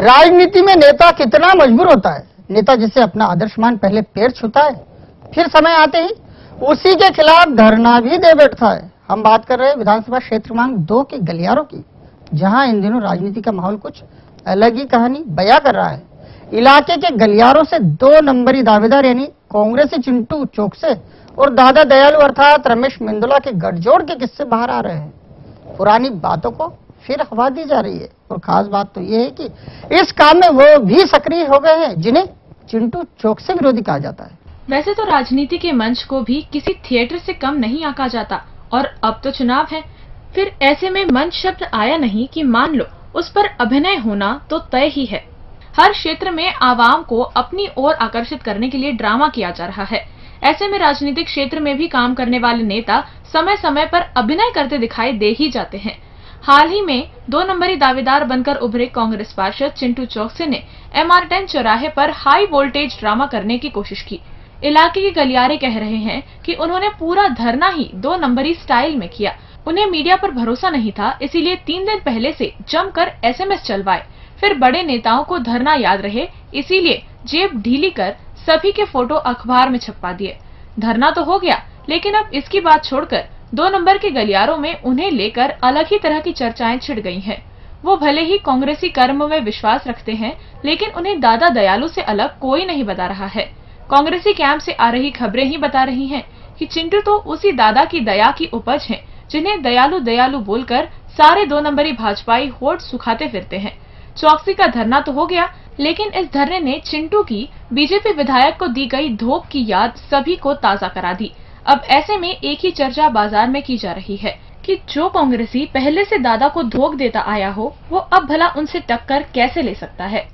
राजनीति में नेता कितना मजबूर होता है। नेता जिसे अपना आदर्शमान पहले पैर छूता है, फिर समय आते ही उसी के खिलाफ धरना भी दे बैठता है। हम बात कर रहे हैं विधानसभा क्षेत्र क्रमांक 2 के गलियारों की, जहां इन दिनों राजनीति का माहौल कुछ अलग ही कहानी बयां कर रहा है। इलाके के गलियारों से 2 नंबरी दावेदार यानी कांग्रेसी चिंटू चौकसे और दादा दयालु अर्थात रमेश मेंदोला के गठजोड़ के किस्से बाहर आ रहे हैं। पुरानी बातों को फिर हवा दी जा रही है और खास बात तो ये है कि इस काम में वो भी सक्रिय हो गए हैं जिन्हें चिंटू चौकसे विरोधी कहा जाता है। वैसे तो राजनीति के मंच को भी किसी थिएटर से कम नहीं आंका जाता और अब तो चुनाव है, फिर ऐसे में मंच शब्द आया नहीं कि मान लो उस पर अभिनय होना तो तय ही है। हर क्षेत्र में आवाम को अपनी ओर आकर्षित करने के लिए ड्रामा किया जा रहा है। ऐसे में राजनीतिक क्षेत्र में भी काम करने वाले नेता समय समय पर अभिनय करते दिखाई दे ही जाते हैं। हाल ही में 2 नंबरी दावेदार बनकर उभरे कांग्रेस पार्षद चिंटू चौकसे ने MR10 चौराहे पर हाई वोल्टेज ड्रामा करने की कोशिश की। इलाके के गलियारे कह रहे हैं कि उन्होंने पूरा धरना ही 2 नंबरी स्टाइल में किया। उन्हें मीडिया पर भरोसा नहीं था, इसीलिए 3 दिन पहले से जमकर SMS चलवाए। फिर बड़े नेताओं को धरना याद रहे, इसीलिए जेब ढीली कर सभी के फोटो अखबार में छपवा दिए। धरना तो हो गया, लेकिन अब इसकी बात छोड़कर 2 नंबर के गलियारों में उन्हें लेकर अलग ही तरह की चर्चाएं छिड़ गई हैं। वो भले ही कांग्रेसी कर्म में विश्वास रखते हैं, लेकिन उन्हें दादा दयालु से अलग कोई नहीं बता रहा है। कांग्रेसी कैंप से आ रही खबरें ही बता रही हैं कि चिंटू तो उसी दादा की दया की उपज हैं, जिन्हें दयालु दयालु बोलकर सारे 2 नंबरी भाजपाई होठ सुखाते फिरते हैं। चौकसी का धरना तो हो गया, लेकिन इस धरने ने चिंटू की बीजेपी विधायक को दी गई धोख की याद सभी को ताजा करा दी। अब ऐसे में एक ही चर्चा बाजार में की जा रही है कि जो कांग्रेसी पहले से दादा को धोख देता आया हो, वो अब भला उनसे टक्कर कैसे ले सकता है।